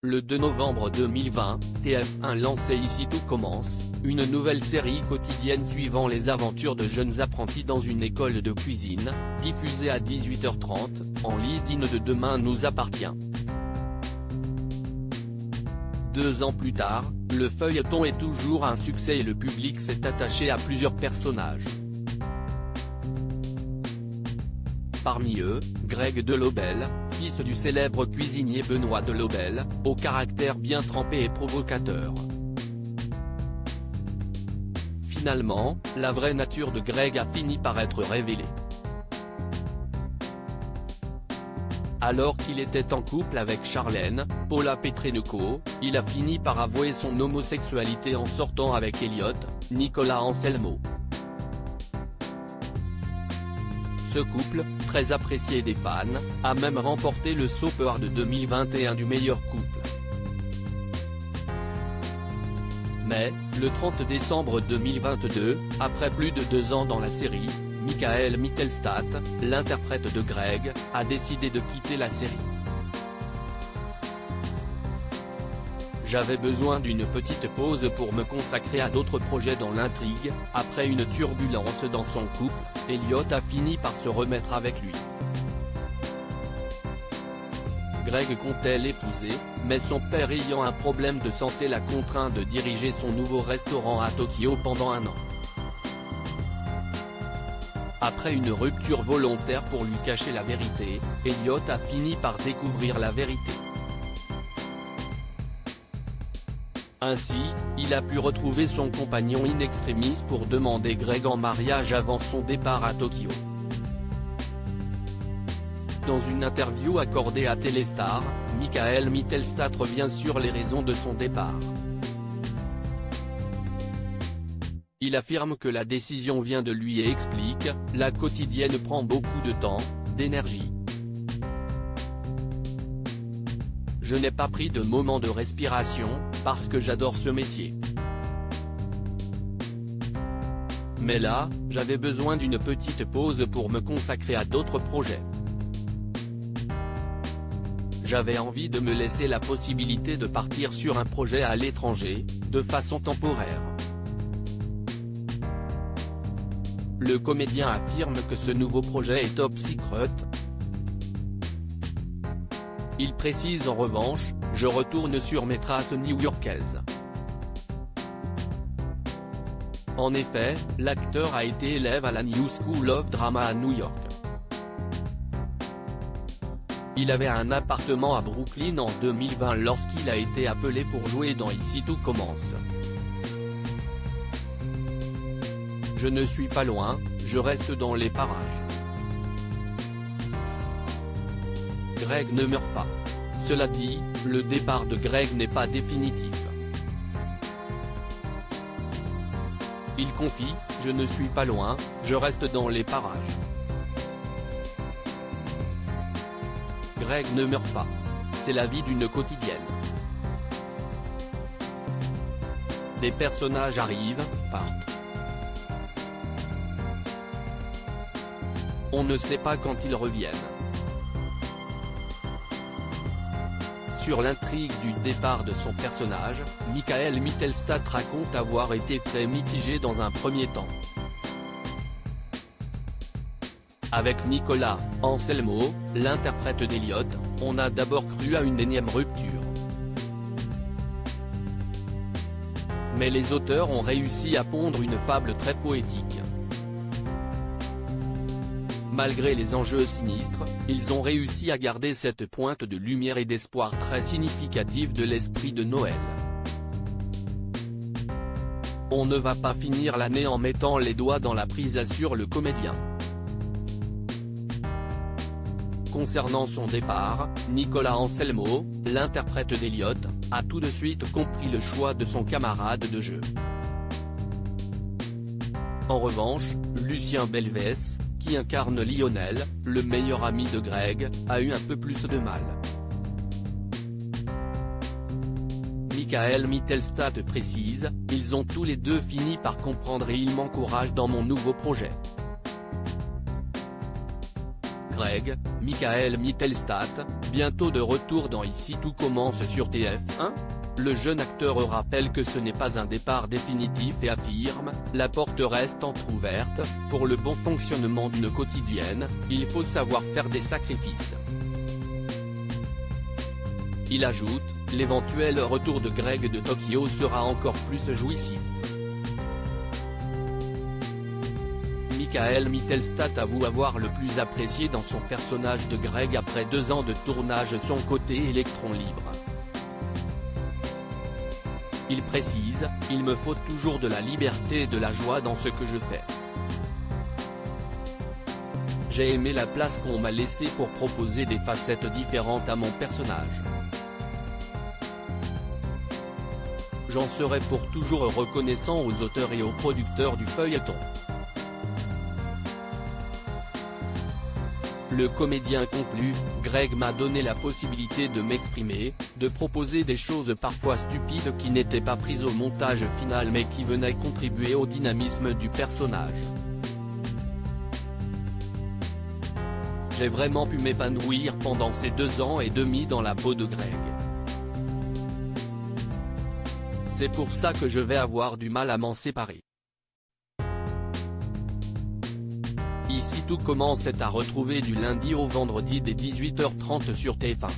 Le 2 novembre 2020, TF1 lançait Ici tout commence, une nouvelle série quotidienne suivant les aventures de jeunes apprentis dans une école de cuisine, diffusée à 18h30, en lead-in de Demain nous appartient. 2 ans plus tard, le feuilleton est toujours un succès et le public s'est attaché à plusieurs personnages. Parmi eux, Greg Delobel, fils du célèbre cuisinier Benoît Delobel, au caractère bien trempé et provocateur. Finalement, la vraie nature de Greg a fini par être révélée. Alors qu'il était en couple avec Charlène, Paula Petrenko, il a fini par avouer son homosexualité en sortant avec Elliot, Nicolas Anselmo. Ce couple, très apprécié des fans, a même remporté le Soap Award 2021 du meilleur couple. Mais, le 30 décembre 2022, après plus de 2 ans dans la série, Michael Mittelstadt, l'interprète de Greg, a décidé de quitter la série. J'avais besoin d'une petite pause pour me consacrer à d'autres projets dans l'intrigue. Après une turbulence dans son couple, Elliot a fini par se remettre avec lui. Greg comptait l'épouser, mais son père ayant un problème de santé l'a contraint de diriger son nouveau restaurant à Tokyo pendant 1 an. Après une rupture volontaire pour lui cacher la vérité, Elliot a fini par découvrir la vérité. Ainsi, il a pu retrouver son compagnon in extremis pour demander Greg en mariage avant son départ à Tokyo. Dans une interview accordée à Téléstar, Michael Mittelstadt revient sur les raisons de son départ. Il affirme que la décision vient de lui et explique « La quotidienne prend beaucoup de temps, d'énergie. Je n'ai pas pris de moment de respiration, parce que j'adore ce métier. Mais là, j'avais besoin d'une petite pause pour me consacrer à d'autres projets. J'avais envie de me laisser la possibilité de partir sur un projet à l'étranger, de façon temporaire. » Le comédien affirme que ce nouveau projet est top secret. Il précise en revanche, « Je retourne sur mes traces new-yorkaises ». En effet, l'acteur a été élève à la New School of Drama à New York. Il avait un appartement à Brooklyn en 2020 lorsqu'il a été appelé pour jouer dans Ici tout commence. Je ne suis pas loin, je reste dans les parages. Greg ne meurt pas. Cela dit, le départ de Greg n'est pas définitif. Il confie, je ne suis pas loin, je reste dans les parages. Greg ne meurt pas. C'est la vie d'une quotidienne. Des personnages arrivent, partent. On ne sait pas quand ils reviennent. Sur l'intrigue du départ de son personnage, Michael Mittelstadt raconte avoir été très mitigé dans un premier temps. Avec Nicolas Anselmo, l'interprète d'Elliot, on a d'abord cru à une énième rupture. Mais les auteurs ont réussi à pondre une fable très poétique. Malgré les enjeux sinistres, ils ont réussi à garder cette pointe de lumière et d'espoir très significative de l'esprit de Noël. On ne va pas finir l'année en mettant les doigts dans la prise, assure le comédien. Concernant son départ, Nicolas Anselmo, l'interprète d'Elliot, a tout de suite compris le choix de son camarade de jeu. En revanche, Lucien Belvès, qui incarne Lionel, le meilleur ami de Greg, a eu un peu plus de mal. Michael Mittelstadt précise, « Ils ont tous les deux fini par comprendre et ils m'encouragent dans mon nouveau projet. Greg, Michael Mittelstadt, bientôt de retour dans Ici tout commence sur TF1. Le jeune acteur rappelle que ce n'est pas un départ définitif et affirme « La porte reste entrouverte, pour le bon fonctionnement d'une quotidienne, il faut savoir faire des sacrifices ». Il ajoute « L'éventuel retour de Greg de Tokyo sera encore plus jouissif ». Michael Mittelstadt avoue avoir le plus apprécié dans son personnage de Greg après 2 ans de tournage son côté électron libre. Il précise « Il me faut toujours de la liberté et de la joie dans ce que je fais. J'ai aimé la place qu'on m'a laissée pour proposer des facettes différentes à mon personnage. J'en serai pour toujours reconnaissant aux auteurs et aux producteurs du feuilleton ». Le comédien conclut « Greg m'a donné la possibilité de m'exprimer, de proposer des choses parfois stupides qui n'étaient pas prises au montage final mais qui venaient contribuer au dynamisme du personnage. J'ai vraiment pu m'épanouir pendant ces 2 ans et demi dans la peau de Greg. C'est pour ça que je vais avoir du mal à m'en séparer. » Ici tout commence est à retrouver du lundi au vendredi dès 18h30 sur TF1.